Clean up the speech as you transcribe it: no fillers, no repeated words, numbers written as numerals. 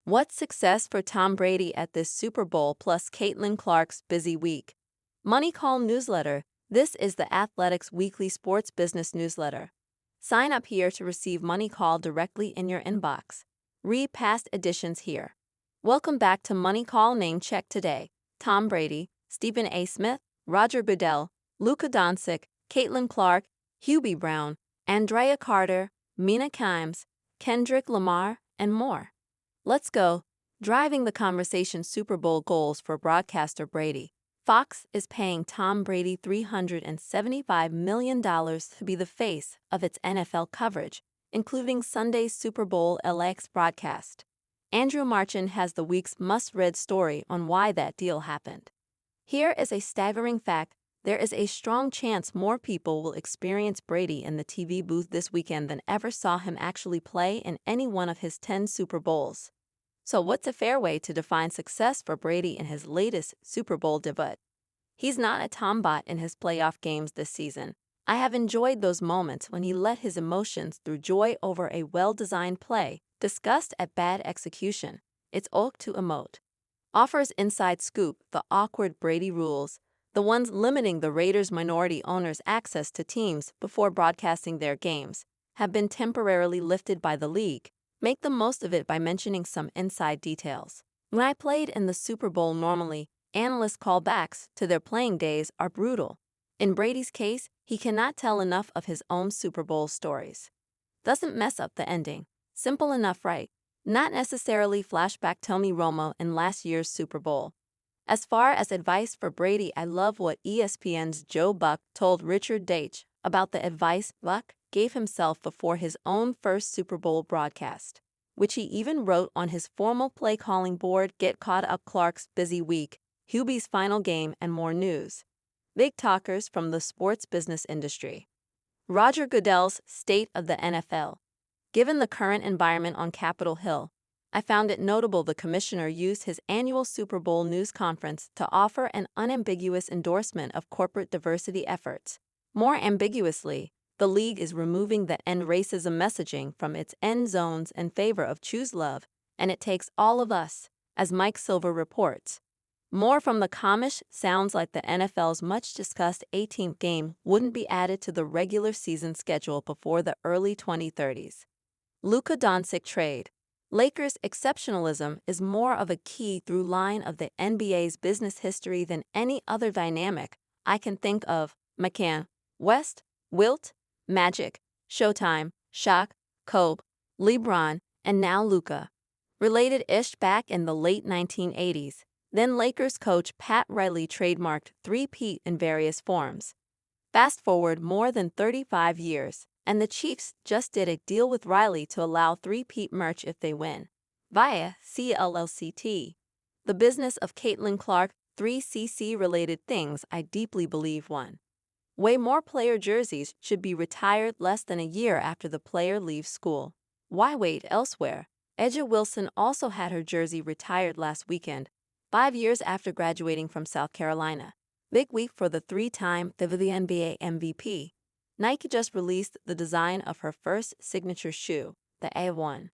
What success for Tom Brady at this Super Bowl plus Caitlin Clark's busy week? Money Call Newsletter. This is the Athletics weekly sports business newsletter. Sign up here to receive Money Call directly in your inbox. Read past editions here. Welcome back to Money Call Name Check today. Tom Brady, Stephen A. Smith, Roger Goodell, Luka Doncic, Caitlin Clark, Hubie Brown, Andrea Carter, Mina Kimes, Kendrick Lamar, and more. Let's go. Driving the conversation Super Bowl goals for broadcaster Brady. Fox is paying Tom Brady $375 million to be the face of its NFL coverage, including Sunday's Super Bowl LX broadcast. Andrew Marchand has the week's must-read story on why that deal happened. Here is a staggering fact. There is a strong chance more people will experience Brady in the TV booth this weekend than ever saw him actually play in any one of his 10 Super Bowls. So what's a fair way to define success for Brady in his latest Super Bowl debut? He's not a tombot in his playoff games this season. I have enjoyed those moments when he let his emotions through joy over a well-designed play, disgust at bad execution. It's ok to emote. Offers inside scoop, the awkward Brady rules, the ones limiting the Raiders' minority owners' access to teams before broadcasting their games, have been temporarily lifted by the league. Make the most of it by mentioning some inside details. When I played in the Super Bowl normally, analysts' callbacks to their playing days are brutal. In Brady's case, he cannot tell enough of his own Super Bowl stories. Doesn't mess up the ending. Simple enough, right? Not necessarily flashback Tony Romo in last year's Super Bowl. As far as advice for Brady, I love what ESPN's Joe Buck told Richard Deitch about the advice Buck gave himself before his own first Super Bowl broadcast, which he even wrote on his formal play-calling board. Get caught up. Clark's busy week, Hubie's final game, and more news. Big talkers from the sports business industry. Roger Goodell's State of the NFL. Given the current environment on Capitol Hill, I found it notable the commissioner used his annual Super Bowl news conference to offer an unambiguous endorsement of corporate diversity efforts. More ambiguously, the league is removing the end racism messaging from its end zones in favor of choose love, and it takes all of us, as Mike Silver reports. More from the commish sounds like the NFL's much-discussed 18th game wouldn't be added to the regular season schedule before the early 2030s. Luka Doncic trade. Lakers' exceptionalism is more of a key through line of the NBA's business history than any other dynamic I can think of. McCann, West, Wilt, Magic, Showtime, Shaq, Kobe, LeBron, and now Luka. Related-ish back in the late 1980s, then Lakers coach Pat Riley trademarked three-peat in various forms. Fast forward more than 35 years, and the Chiefs just did a deal with Riley to allow three-peat merch if they win, via CLLCT. The business of Caitlin Clark, 3CC-related things I deeply believe one. Way more player jerseys should be retired less than a year after the player leaves school. Why wait elsewhere? Edja Wilson also had her jersey retired last weekend, 5 years after graduating from South Carolina. Big week for the three-time NBA MVP. Nike just released the design of her first signature shoe, the A1.